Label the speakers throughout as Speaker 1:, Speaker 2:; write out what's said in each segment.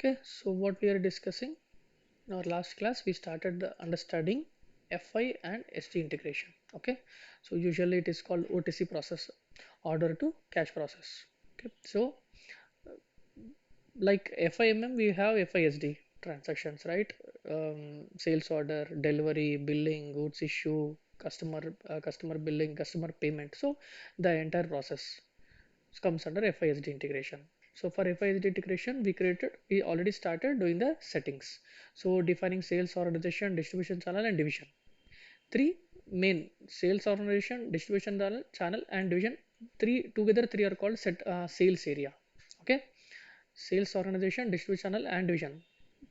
Speaker 1: Okay, so what we are discussing in our last class, we started the understanding FI and SD integration. Okay, so usually it is called OTC process, order to cash process. Okay, so like FIMM, we have FISD transactions, right? Sales order, delivery, billing, goods issue, customer billing, customer payment. So the entire process comes under FISD integration. So for FISD integration, we already started doing the settings. So defining sales organization, distribution channel, and division. Three main: sales organization, distribution channel, and division. Three are called sales area. Okay, sales organization, distribution channel, and division.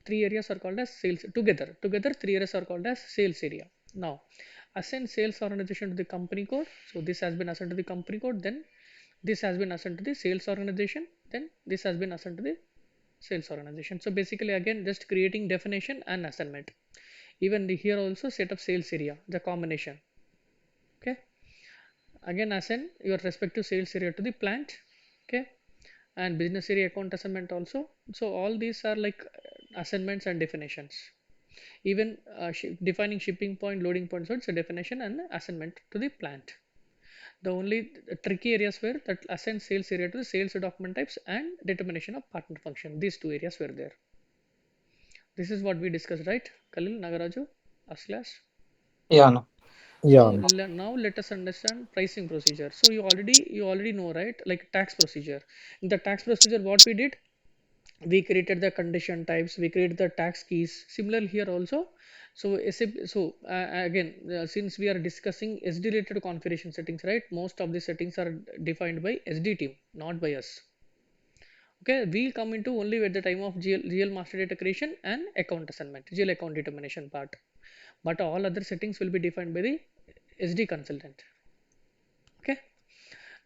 Speaker 1: Three areas are called as sales together. Together, three areas are called as sales area. Now, assign sales organization to the company code. So this has been assigned to the company code. Then this has been assigned to the sales organization. Then this has been assigned to the sales organization. So basically, again, just creating definition and assignment. Even here also set up sales area, the combination. Okay. Again, assign your respective sales area to the plant. Okay, and business area account assignment also. So all these are like assignments and definitions. Even defining shipping point, loading point, so it's a definition and assignment to the plant. The only tricky areas were that assign sales area to the sales document types and determination of partner function. These two areas were there. This is what we discussed, right? Khalil, Nagaraju, Aslas.
Speaker 2: Yeah, no.
Speaker 1: So
Speaker 3: Yeah,
Speaker 1: now let us understand pricing procedure. So you already know, right? Like tax procedure. In the tax procedure, what we did, we created the condition types, we created the tax keys. Similar here also. So again, since we are discussing SD related configuration settings, right? Most of the settings are defined by SD team, not by us. Okay, we'll come into only at the time of GL master data creation and account assignment, GL account determination part. But all other settings will be defined by the SD consultant. Okay.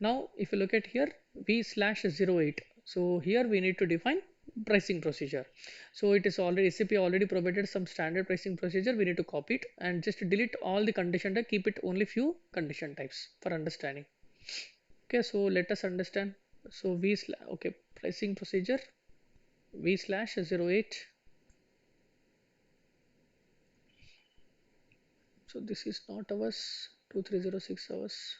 Speaker 1: Now, if you look at here, v/08. So here we need to define pricing procedure. So it is already SAP already provided some standard pricing procedure. We need to copy it and just delete all the condition type. Keep it only few condition types for understanding. Okay. So let us understand. So okay, pricing procedure v/08. So this is not ours. 2306 hours.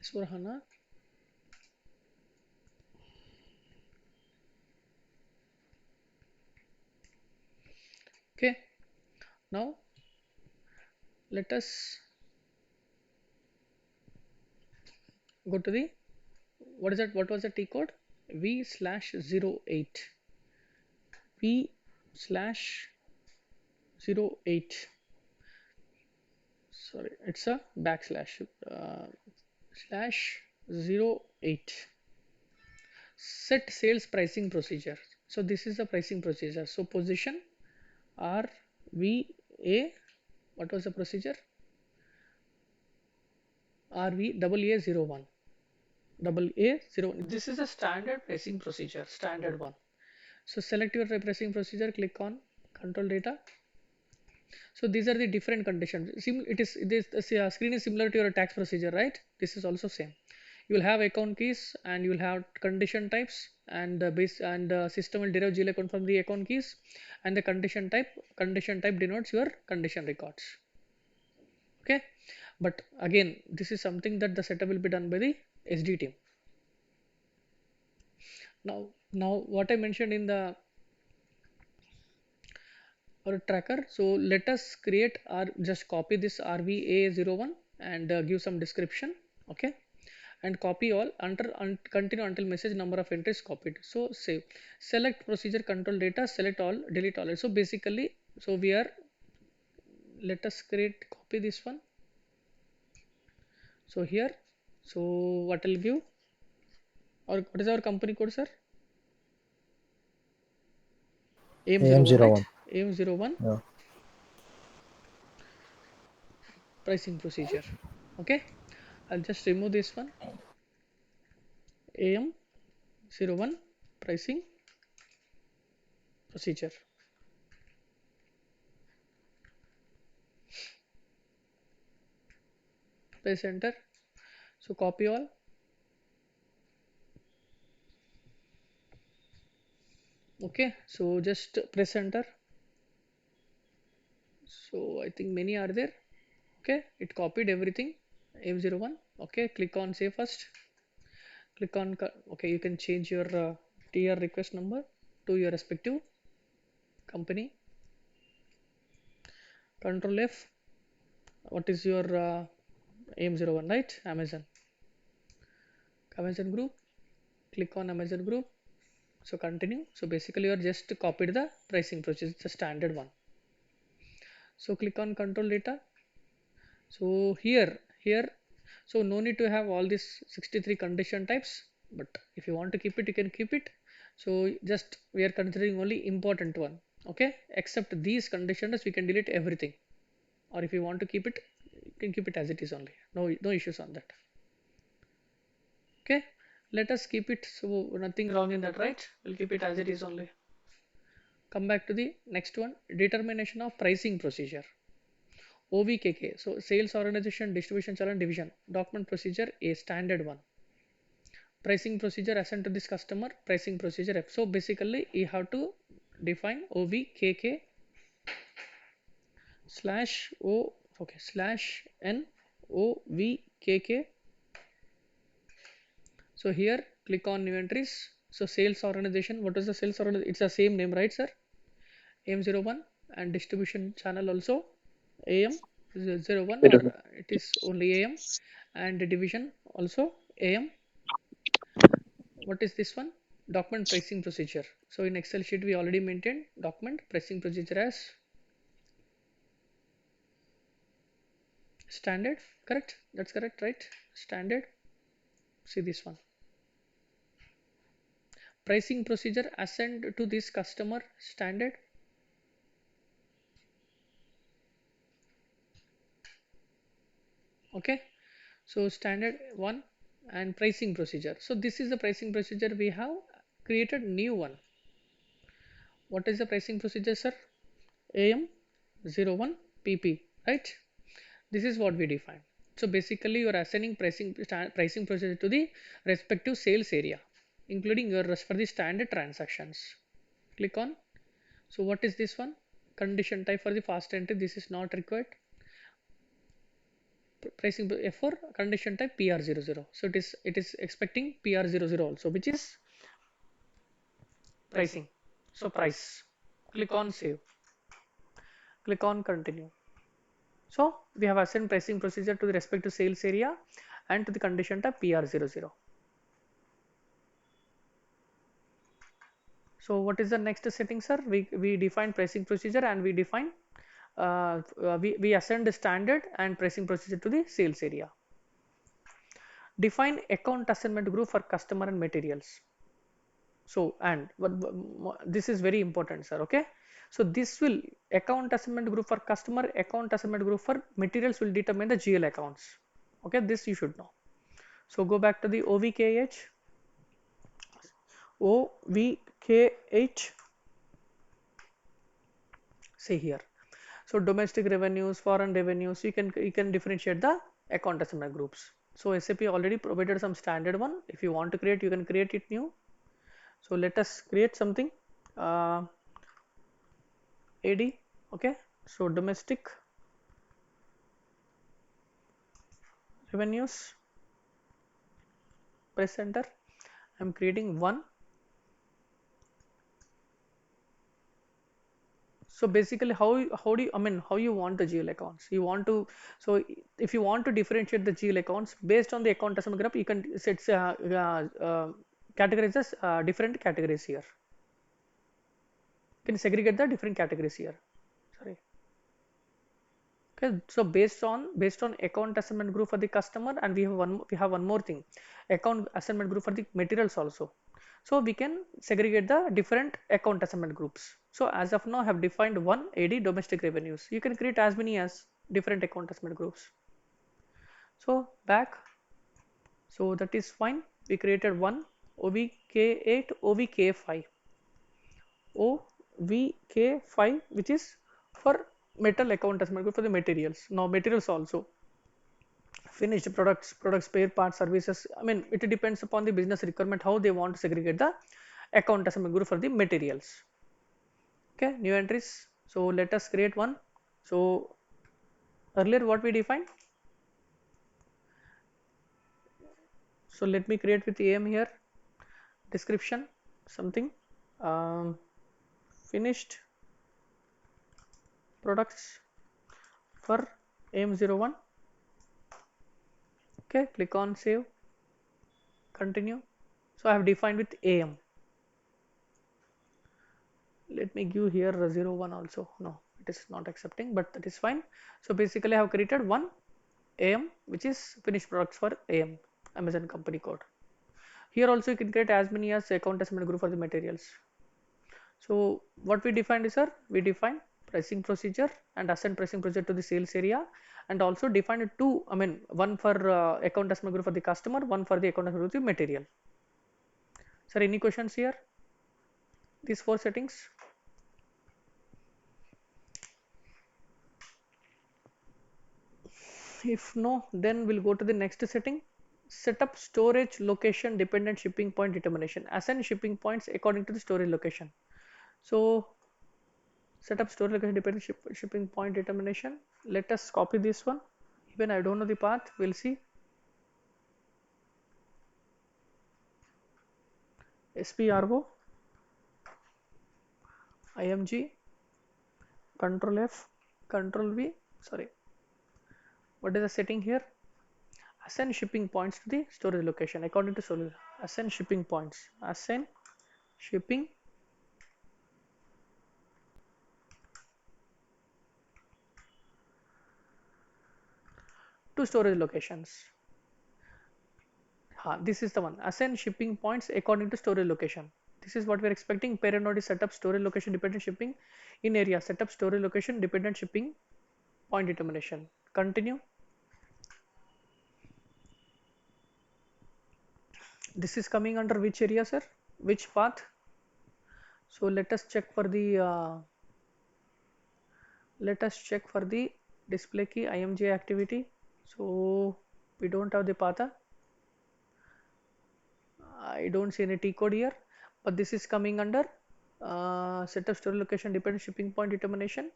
Speaker 1: Is for HANA. Okay. Now let us go to the what is that? What was the T code? v/08. v/08. Sorry, it's a backslash slash 08. Set sales pricing procedure. So this is the pricing procedure. So position RVA. What was the procedure? RV AA01. Double A01. This is a standard pricing procedure. Standard one. So select your pricing procedure. Click on control data. So these are the different conditions. The screen is similar to your tax procedure, right? This is also same. You will have account keys and you will have condition types, and the base and the system will derive GL account from the account keys, and the condition type. Condition type denotes your condition records. Okay, but again, this is something that the setup will be done by the SD team. Now what I mentioned in the or tracker. So let us create or just copy this RVA01 and give some description. Okay, and copy all continue until message number of entries copied. So save, select procedure control data, select all, delete all. So basically, so we are, let us create copy this one. So here, so what will give, or what is our company code, sir? AM01, right?
Speaker 3: AM01.
Speaker 1: AM01
Speaker 3: Yeah.
Speaker 1: pricing procedure. Okay, I'll just remove this one. AM01 pricing procedure. Press enter. So copy all. Okay, so just press enter. So I think many are there. Okay, it copied everything. M01. Okay, click on save first. Click on okay, you can change your TR request number to your respective company. Control F. What is your AM01, right? Amazon group. Click on Amazon group. So continue. So basically you are just copied the pricing process, the standard one. So click on control data. So here, so no need to have all these 63 condition types, but if you want to keep it, you can keep it. So just we are considering only important one. Okay, except these conditions, we can delete everything. Or if you want to keep it, you can keep it as it is only. No issues on that. Okay, let us keep it. So nothing wrong in that, right? We'll keep it as it is only. Come back to the next one, determination of pricing procedure. OVKK, so sales organization, distribution channel division, document procedure, a standard one. Pricing procedure assigned to this customer, pricing procedure F. So basically you have to define OVKK slash O, okay, slash N OVKK. So here click on new entries. So sales organization, what is the sales organization? It's the same name, right, sir? AM01, and distribution channel also AM01, or it is only AM, and the division also AM. What is this one? Document pricing procedure. So in Excel sheet we already maintained document pricing procedure as standard. Correct? That's correct, right? Standard. See this one. Pricing procedure assigned to this customer, standard. Okay, so standard one, and pricing procedure. So this is the pricing procedure. We have created new one. What is the pricing procedure, sir? AM01 PP, right? This is what we define. So basically you are assigning pricing procedure to the respective sales area, including your rest for the standard transactions. Click on. So what is this one? Condition type for the fast entry. This is not required. Pricing F4 condition type PR00. So it is expecting PR00 also, which is pricing. So price. Click on save. Click on continue. So we have assigned pricing procedure to the respective sales area and to the condition type PR00. So what is the next setting, sir? We define pricing procedure, and we define we assign the standard and pricing procedure to the sales area. Define account assignment group for customer and materials. So and this is very important, sir. Okay, so this will account assignment group for customer, account assignment group for materials will determine the GL accounts. Okay, this you should know. So go back to the OVKH. OVKH. See here. So domestic revenues, foreign revenues, you can differentiate the account assignment groups. So SAP already provided some standard one. If you want to create, you can create it new. So let us create something. AD. Okay. So domestic revenues. Press enter. I'm creating one. So basically how do you, I mean, how you want the GL accounts? You want to, so if you want to differentiate the GL accounts based on the account assignment group, you can set categorize as different categories here. You can segregate the different categories here. Sorry. Okay, so based on account assignment group for the customer, and we have one more thing, account assignment group for the materials also. So we can segregate the different account assignment groups. So as of now I have defined one AD domestic revenues. You can create as many as different account assignment groups. So back, so that is fine. We created one OVK8, OVK5, VK5, which is for metal account assessment for the materials. Now materials also finished products, spare parts, services. I mean, it depends upon the business requirement how they want to segregate the account assignment group for the materials. Okay, new entries. So let us create one. So earlier what we defined. So let me create with AM here. Description something. Um, Finished products for AM01. Okay, click on save. Continue. So I have defined with AM. Let me give here 01 also. No, it is not accepting, but that is fine. So basically I have created one AM, which is finished products for AM, Amazon company code. Here also you can create as many as account assignment group for the materials. So what we defined is, sir, we define pricing procedure and assign pricing procedure to the sales area, and also defined two, I mean one for account assignment group for the customer, one for the account assignment group for the material. Sir, any questions here? These four settings. If no, then we'll go to the next setting. Set up storage location dependent shipping point determination. Assign shipping points according to the storage location. So set up storage location dependent shipping point determination. Let us copy this one. Even I don't know the path, we'll see. SPRO IMG Control F Control V. Sorry, what is the setting here? Assign shipping points to the storage location according to storage. Assign shipping points. Assign shipping to storage locations. This is the one. Assign shipping points according to storage location. This is what we are expecting. Parent node is set up storage location dependent shipping in area. Set up storage location dependent shipping point determination. Continue. This is coming under which area, sir? Which path? So let us check for the display key IMJ activity. So we don't have the path. I don't see any T code here, but this is coming under set up storage location dependent shipping point determination,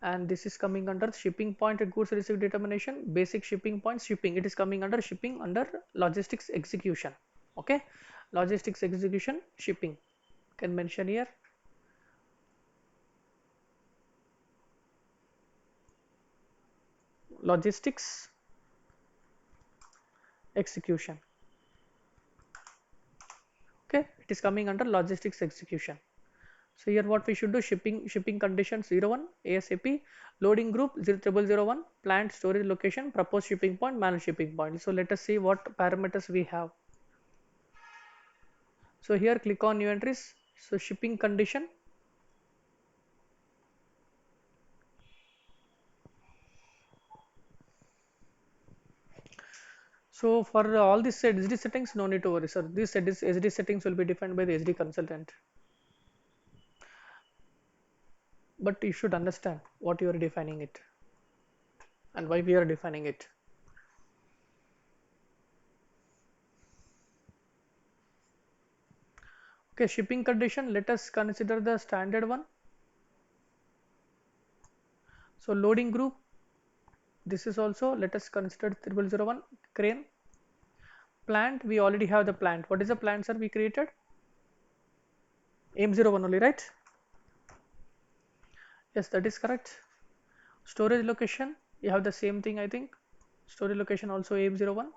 Speaker 1: and this is coming under shipping point and goods received determination, basic shipping points, shipping. It is coming under shipping under logistics execution. Okay, logistics execution shipping can mention here. Logistics execution. Okay, it is coming under logistics execution. So here what we should do, shipping conditions 01 ASAP, loading group 00001, plant storage location, proposed shipping point, manual shipping point. So let us see what parameters we have. So here click on new entries. So shipping condition. So for all these SD settings, no need to worry, sir. These SD settings will be defined by the SD consultant. But you should understand what you are defining it and why we are defining it. Okay, shipping condition, let us consider the standard one. So loading group, this is also, let us consider 0001 crane. Plant, we already have the plant. What is the plant, sir, we created? AM01 only, right? Yes, that is correct. Storage location, you have the same thing, I think. Storage location also AM01.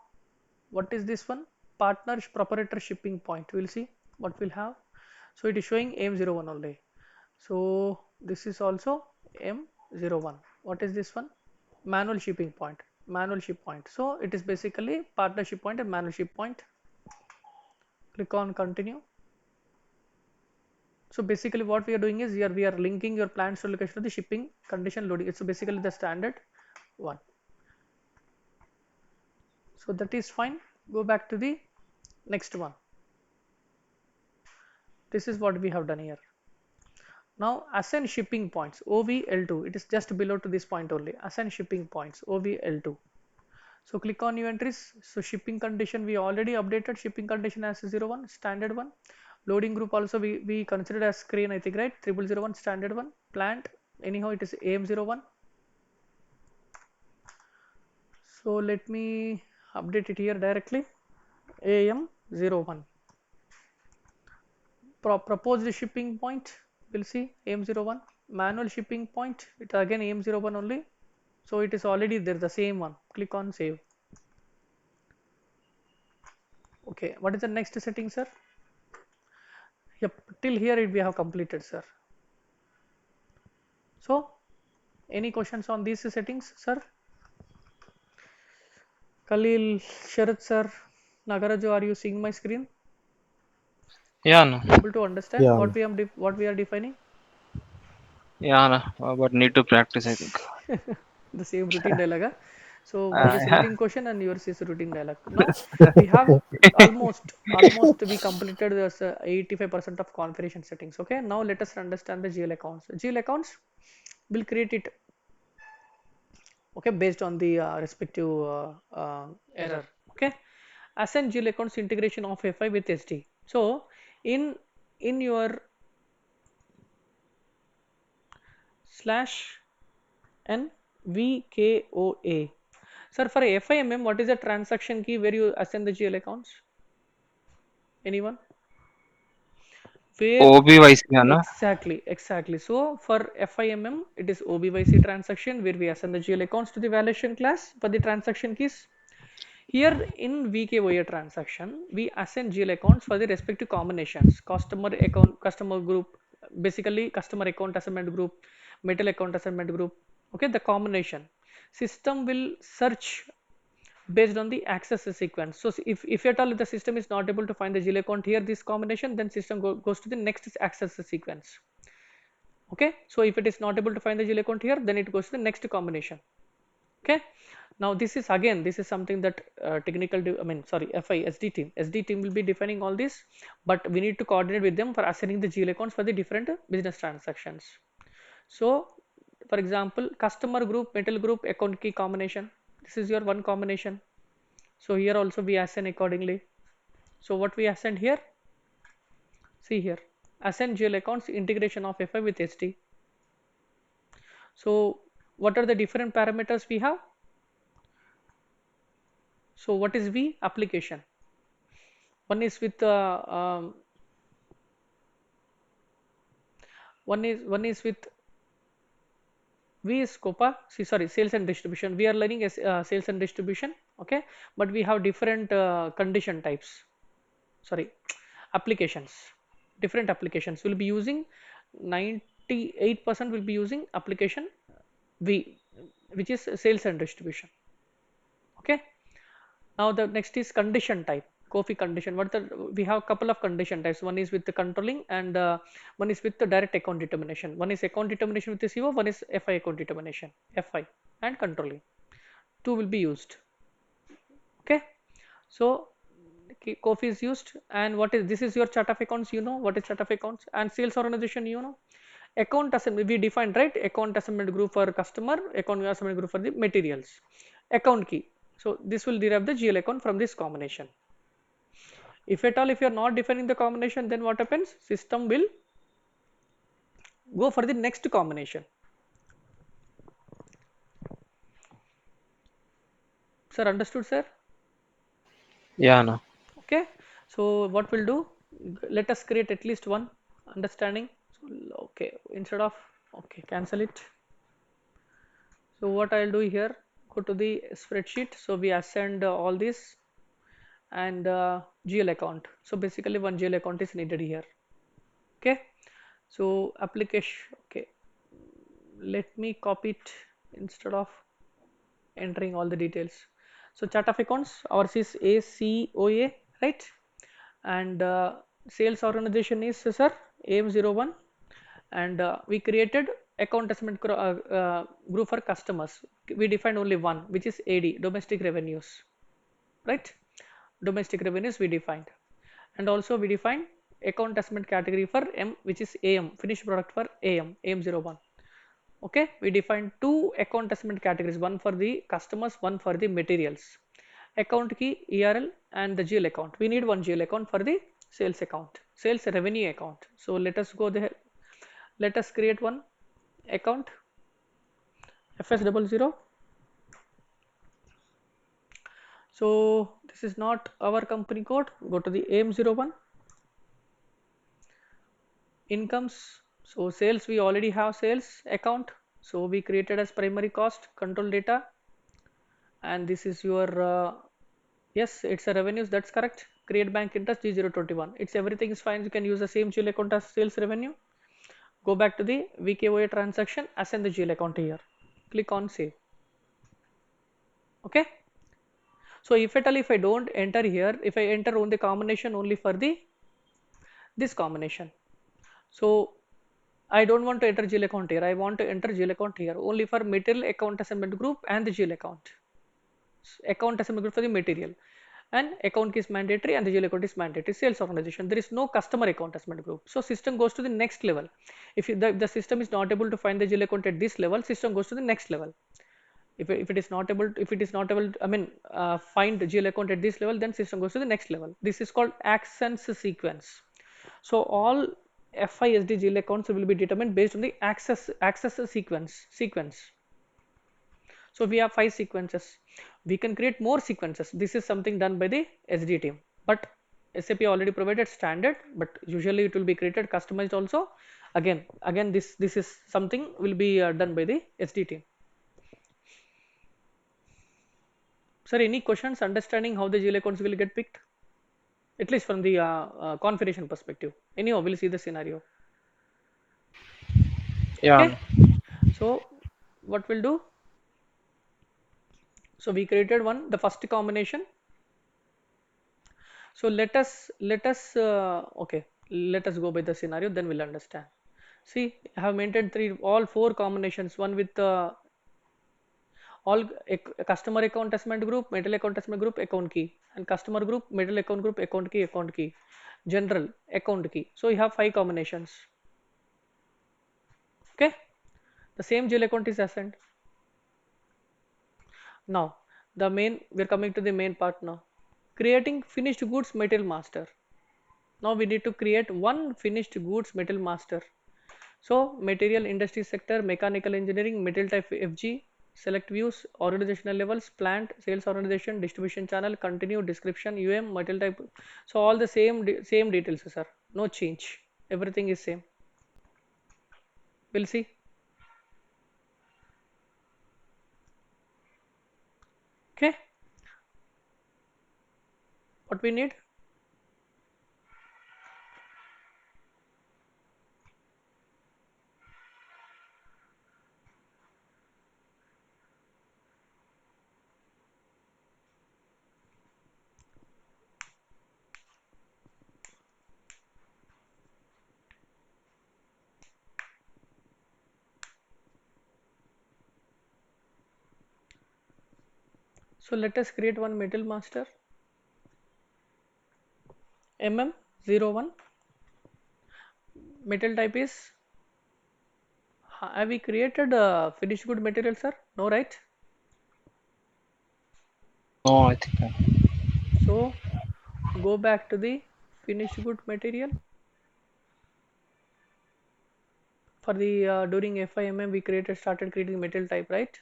Speaker 1: What is this one? Partner proprietor shipping point. We'll see what we'll have. So it is showing AM01 only. So this is also M01. What is this one? Manual shipping point. Manual ship point. So it is basically partnership point and manual ship point. Click on continue. So basically what we are doing is here we are linking your plant store location to the shipping condition loading. It's basically the standard one. So that is fine. Go back to the next one. This is what we have done here. Now assign shipping points OVL2, it is just below to this point only. Assign shipping points OVL2. So click on new entries. So shipping condition we already updated shipping condition as 01 standard one. Loading group also we considered as crane, I think, right? 0001 standard one. Plant anyhow it is AM01. So let me update it here directly. AM01. Proposed shipping point, we'll see AM01. Manual shipping point, it again AM01 only. So it is already there, the same one. Click on save. Okay, what is the next setting, sir? Yep, till here we have completed, sir. So any questions on these settings, sir? Khalil, Sharat sir, Nagaraju, are you seeing my screen?
Speaker 2: Yeah, no.
Speaker 1: Able to understand
Speaker 3: Yeah,
Speaker 1: what we are defining?
Speaker 2: Yeah, no. But need to practice, I think.
Speaker 1: The same routine dialogue. Huh? So mine is
Speaker 2: Yeah.
Speaker 1: routine question and yours is routine dialogue. Now we have almost we completed this 85% of configuration settings. Okay, now let us understand the GL accounts. GL accounts will create it, okay, based on the respective error. Okay, assign GL accounts integration of FI with SD. So in your slash n VKOA. Sir, for FIMM, what is the transaction key where you assign the GL accounts? Anyone? Where
Speaker 2: OBYC, है ना?
Speaker 1: exactly. So for FIMM, it is OBYC transaction where we assign the GL accounts to the valuation class for the transaction keys. Here in VKOA transaction, we assign GL accounts for the respective combinations, customer account, customer group, basically customer account assignment group, metal account assignment group. Okay, the combination. System will search based on the access sequence. So if at all the system is not able to find the GL account here, this combination, then system goes to the next access sequence. Okay, so if it is not able to find the GL account here, then it goes to the next combination. Okay, now this is something that FISD team will be defining all this, but we need to coordinate with them for assigning the GL accounts for the different business transactions. So for example, customer group, metal group, account key combination, this is your one combination. So here also we assign accordingly. So what we assign here, see here, assign GL accounts integration of FI with SD. So what are the different parameters we have? So what is V? Application. One is with one is with V is Copa. See, sorry, sales and distribution. We are learning as sales and distribution. Okay, but we have different condition types. Sorry, applications. Different applications will be using 98% will be using application V, which is sales and distribution. Okay. Now the next is condition type. Kofi condition. What the we have a couple of condition types. One is with the controlling and one is with the direct account determination. One is account determination with the CO. One is FI account determination. FI and controlling. Two will be used. Okay. So Kofi is used, and what is this is your chart of accounts. You know what is chart of accounts, and sales organization. You know account assignment we defined, right? Account assignment group for customer, account assignment group for the materials, account key. So this will derive the GL account from this combination. If at all if you are not defining the combination, then what happens? System will go for the next combination. Sir, understood, sir?
Speaker 2: Yeah, no.
Speaker 1: Okay. So what we'll do? Let us create at least one understanding. So, okay, instead of okay, cancel it. So what I'll do here? Go to the spreadsheet. So we ascend all this and GL account. So basically one GL account is needed here. Okay. So application. Okay. Let me copy it instead of entering all the details. So chart of accounts, ours is ACOA, right? And sales organization is sir AM01, and we created account assessment group for customers. We defined only one, which is AD, domestic revenues, right? Domestic revenues we defined, and also we defined account assessment category for M, which is AM, finished product for AM01. Okay, we defined two account assessment categories, one for the customers, one for the materials. Account key, ERL, and the GL account. We need one GL account for the sales account, sales revenue account. So let us go there. Let us create one account, FS00. So this is not our company code. Go to the AM01 incomes. So sales, we already have sales account. So we created as primary cost control data, and this is your yes, it's a revenues. That's correct. Create bank interest G021. It's everything is fine. You can use the same GL account as sales revenue. Go back to the VKOA transaction, assign the GL account here. Click on save. Okay. So if at all if I don't enter here, if I enter only combination only for the this combination. So I don't want to enter GL account here. I want to enter GL account here only for material account assignment group and the GL account. Account assignment group for the material, and account key is mandatory and the GL account is mandatory. Sales organization, there is no customer account assignment group. So system goes to the next level. If the system is not able to find the GL account at this level, system goes to the next level. If it is not able I mean find the GL account at this level, then system goes to the next level. This is called actions sequence. So all FISD GL accounts will be determined based on the access sequence. So we have 5 sequences. We can create more sequences. This is something done by the SD team, but SAP already provided standard, but usually it will be created customized also. Again this is something will be done by the SD team. Sir, any questions understanding how the GL accounts will get picked? At least from the configuration perspective. Anyhow, we'll see the scenario.
Speaker 2: Yeah.
Speaker 1: Okay. So what we'll do? So we created one, the first combination. So okay, let us go by the scenario, then we'll understand. See, I have maintained all four combinations, one with all customer account assessment group, material account assessment group, account key, and customer group, material account group, account key, general account key. So you have 5 combinations. Okay, the same GL account is assigned. Now we're coming to the main part now. Creating finished goods material master. Now we need to create one finished goods material master. So material industry sector, mechanical engineering, material type FG, select views, organizational levels, plant, sales organization, distribution channel, continue, description, UM, material type. So all the same details, sir. No change. Everything is same. We'll see. Okay. What we need? So let us create one material master. MM01. Material type is, have we created finished good material, sir? No, right?
Speaker 2: No, I think.
Speaker 1: So go back to the finished good material. For the during FIMM we started creating material type, right?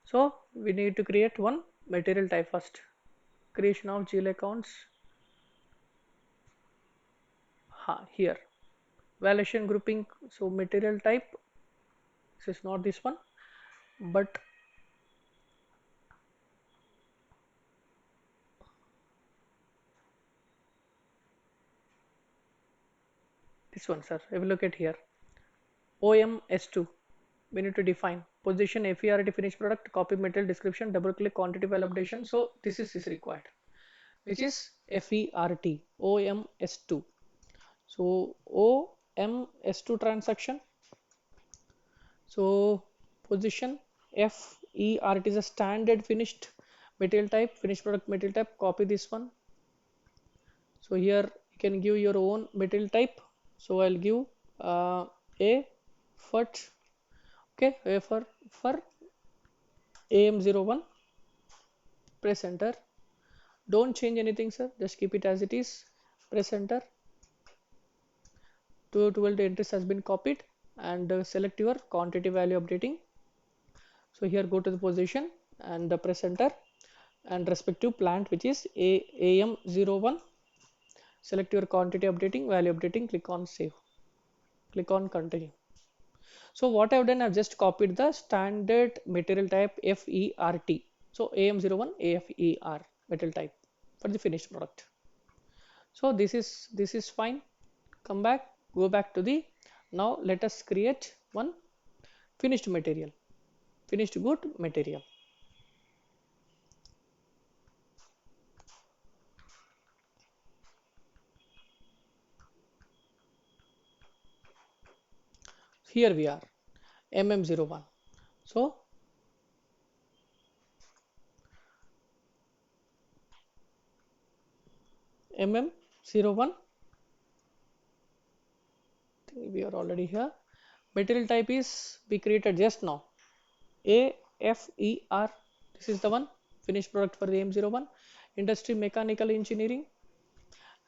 Speaker 1: So we need to create one material type first. Creation of GL accounts. Here validation grouping. So material type, this is not this one, but this one, sir. If you look at here, OMS2, we need to define position FERT finished product, copy material description, double click quantity validation. So this is required, which is FERT OMS2. So OMS2 transaction. So position FER, it is a standard finished material type, finished product material type. Copy this one, So here you can give your own material type. So I'll give a foot. Okay, a for am01. Press enter. Don't change anything, sir, just keep it as it is. Press enter. 212 entries has been copied, and select your quantity value updating. So here go to the position and press enter, and respective plant which is am01, select your quantity updating, value updating, click on save, click on continue. So what I've done, I've just copied the standard material type FERT. So AM01 AFER material type for the finished product. So this is fine. Come back, go back to the, now let us create one finished material, finished good material. Here we are, MM01. So MM01, we are already here. Material type is we created just now, AFER. This is the one finished product for the M01. Industry mechanical engineering,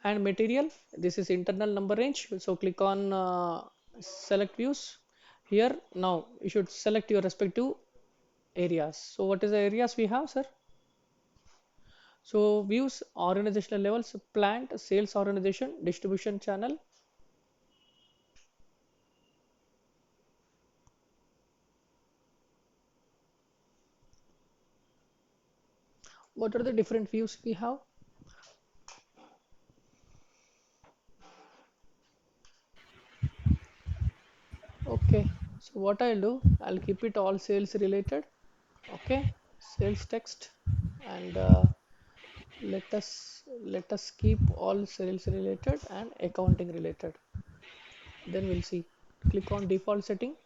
Speaker 1: and material. This is internal number range. So click on select views. Here now you should select your respective areas. So what is the areas we have, sir? So views, organizational levels, plant, sales organization, distribution channel. What are the different views we have? Okay, so what I'll do, I'll keep it all sales related. Okay, sales text, and let us keep all sales related and accounting related. Then we'll see. Click on default setting,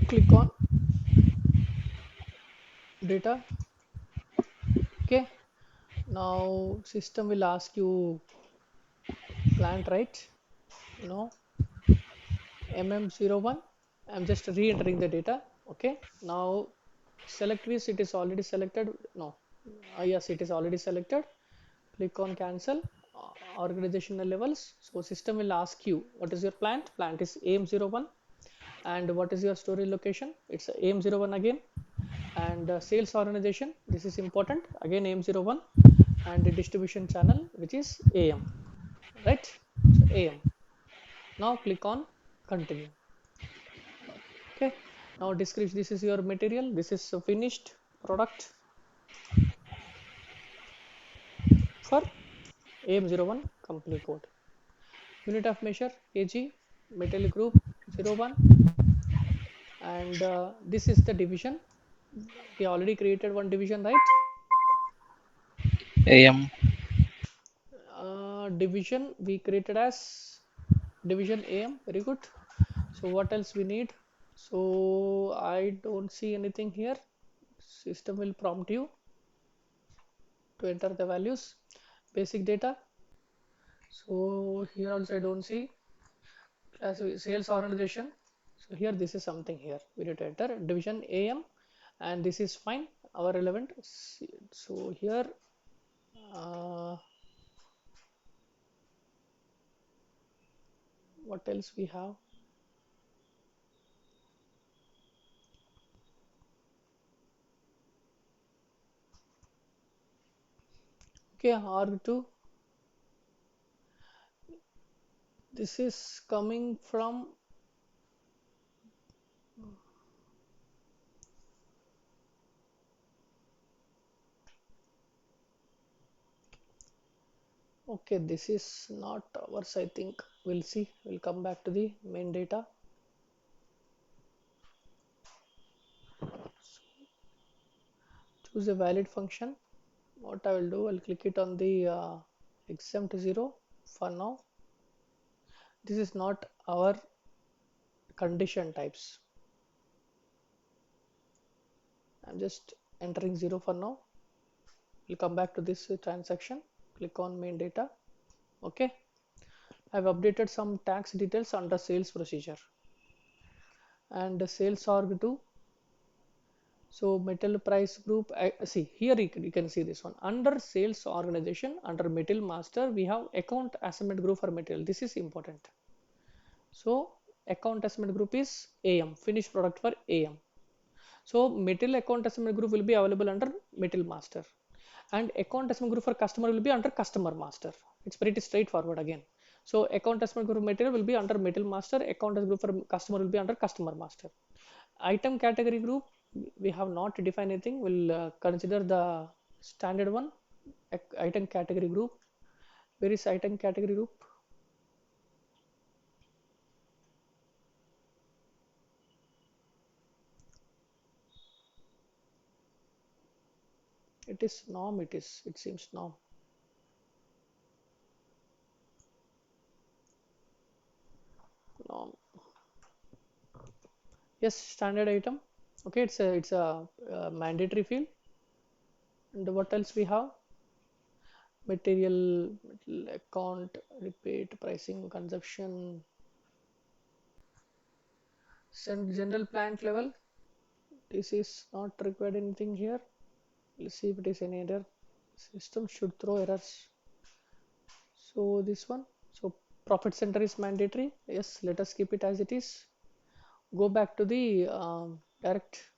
Speaker 1: click on data. Okay, now system will ask you plant, right? No, mm01. I'm just re-entering the data. Okay, now select this, it is already selected. No, yes, it is already selected. Click on cancel. Organizational levels. So system will ask you what is your plant is am01, and what is your storage location, it's am01 again. And sales organization, this is important, again am01. And the distribution channel which is am, right? So am. Now click on continue. Okay, now description, this is your material, this is a finished product for am01 company code. Unit of measure kg, material group 01. And this is the division, we already created one division, right?
Speaker 2: AM.
Speaker 1: Division we created as division am, very good. So what else we need? So I don't see anything here. System will prompt you to enter the values, basic data. So here also I don't see as sales organization. So here this is something, here we need to enter division am, and this is fine, our relevant. So here uh, what else we have? Okay, arg2, this is coming from, okay, this is not ours, I think. We'll see, we'll come back to the main data. Choose a valid function. What I will do, I'll click it on the exempt 0 for now. This is not our condition types. I'm just entering 0 for now. We'll come back to this transaction. Click on main data. Okay. I've updated some tax details under sales procedure and the sales org to. So metal price group, see here you can see this one under sales organization under metal master we have account assignment group for material. This is important. So account assignment group is AM, finished product for AM. So metal account assignment group will be available under metal master and account assignment group for customer will be under customer master. It's pretty straightforward again. So account assignment group material will be under metal master, account assignment group for customer will be under customer master. Item category group we have not defined anything. We'll consider the standard one. Item category group. Where is item category group? It is norm. It seems norm. Norm. Yes, standard item. Okay, it's a mandatory field. And what else we have? Material account, repeat, pricing, consumption, send general plant level. This is not required anything here. Let's see if it is any error. System should throw errors. So this one. So profit center is mandatory. Yes, let us keep it as it is. Go back to the direct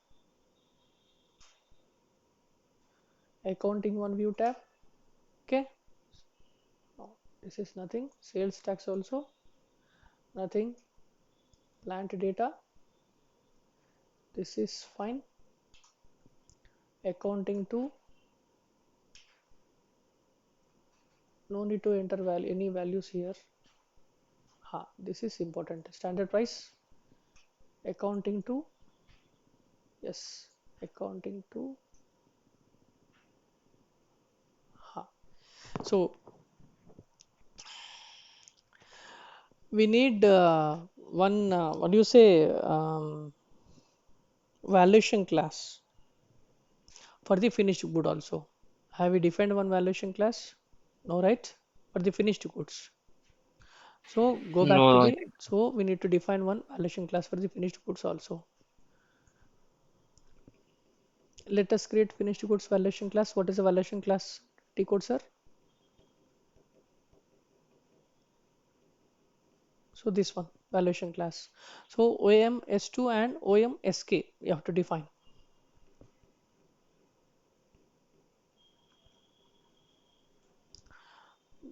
Speaker 1: accounting one view tab. Okay. No, this is nothing. Sales tax also nothing. Plant data. This is fine. Accounting to. No need to enter any values here. This is important. Standard price. Accounting to. Yes. Accounting to. So we need one what do you say valuation class for the finished good also. Have we defined one valuation class? No, right? For the finished goods. So go back to
Speaker 2: No, I
Speaker 1: the,
Speaker 2: think.
Speaker 1: so we need to define one valuation class for the finished goods also. Let us create finished goods valuation class. What is the valuation class? T code, sir. So this one valuation class. So OM S2 and OM SK you have to define.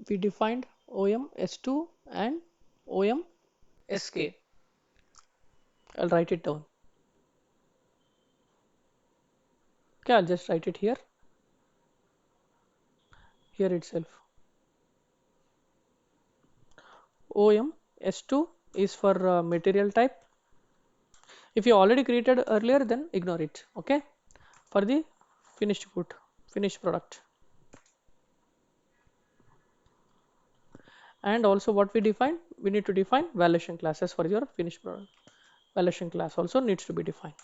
Speaker 1: We defined OM S2 and OM SK. I'll write it down. Okay, I'll just write it here. Here itself. OM S2 is for material type. If you already created earlier, then ignore it. Okay, for the finished good, finished product. And also what we define, we need to define valuation classes for your finished product. Valuation class also needs to be defined.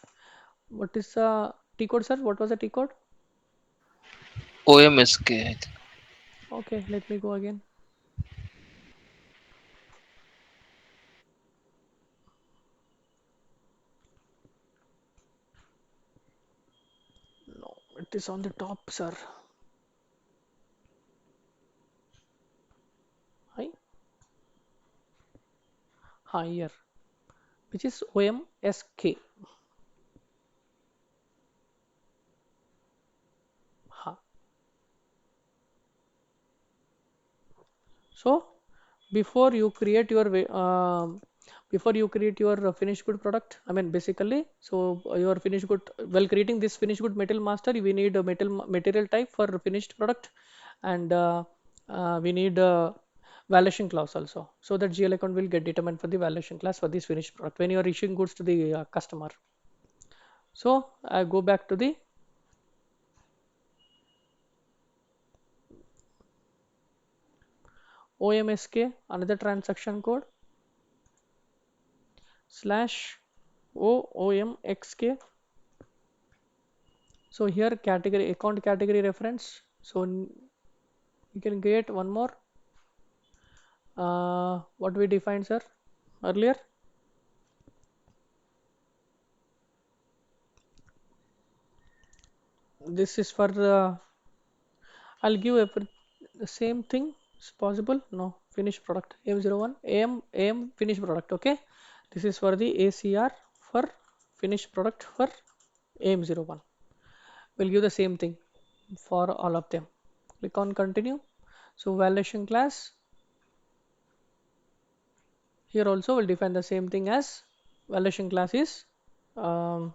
Speaker 1: What is the T code, sir? What was the T code?
Speaker 2: OMSK, I think.
Speaker 1: Okay, let me go again. No, it is on the top, sir. Hi, here, which is OMSK. Ha. So before you create your finished good product, I mean basically, so your finished good, while creating this finished good metal master, we need a material type for finished product, and we need a valuation class also, so that GL account will get determined for the valuation class for this finished product when you are issuing goods to the customer. So I go back to the OMSK, another transaction code slash OOMXK. So here category account category reference. So you can create one more. What we defined, sir, earlier. This is for I'll give the same thing. Is possible? No. Finished product AM01 AM finished product. Okay. This is for the ACR for finished product for AM01. We'll give the same thing for all of them. Click on continue. So validation class here also will define the same thing as validation class is um,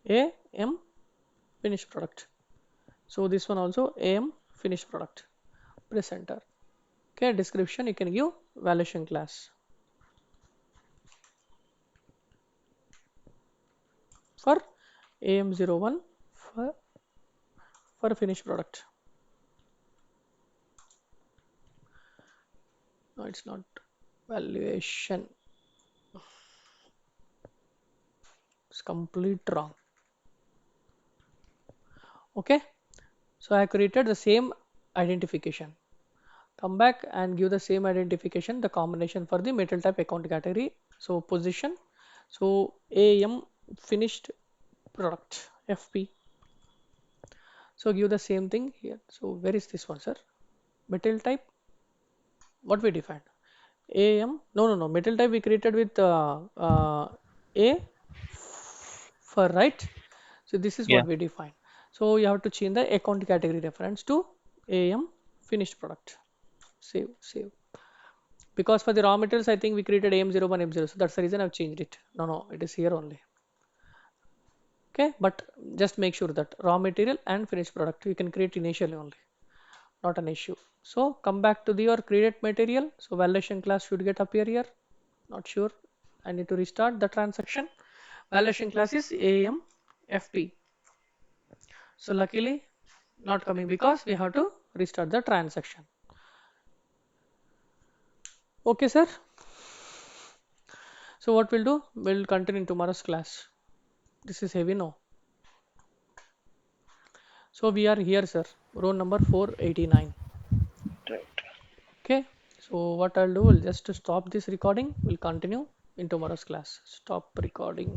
Speaker 1: AM finished product. So this one also AM finished product. Press enter. Okay, description you can give validation class for AM01 for finished product. No, it's not valuation. It's complete wrong. Okay, so I created the same identification. Come back and give the same identification, the combination for the metal type account category. So position, so AM finished product FP. So give the same thing here. So where is this one, sir? Metal type, what we defined? AM, no, metal type we created with A for, right? So this is
Speaker 2: Yeah.
Speaker 1: what we define. So you have to change the account category reference to AM finished product. Save. Because for the raw materials, I think we created AM01, M0. So that's the reason I've changed it. No, it is here only. Okay, but just make sure that raw material and finished product you can create initially only, not an issue. So come back to your create material. So validation class should get appear here. Not sure. I need to restart the transaction. Validation class is AM FP. So luckily not coming because we have to restart the transaction. Okay, sir. So what we'll do, we'll continue in tomorrow's class. This is heavy now. So we are here, sir. Row number 489.
Speaker 2: Right.
Speaker 1: Okay. So what I'll do, we'll just stop this recording. We'll continue in tomorrow's class. Stop recording.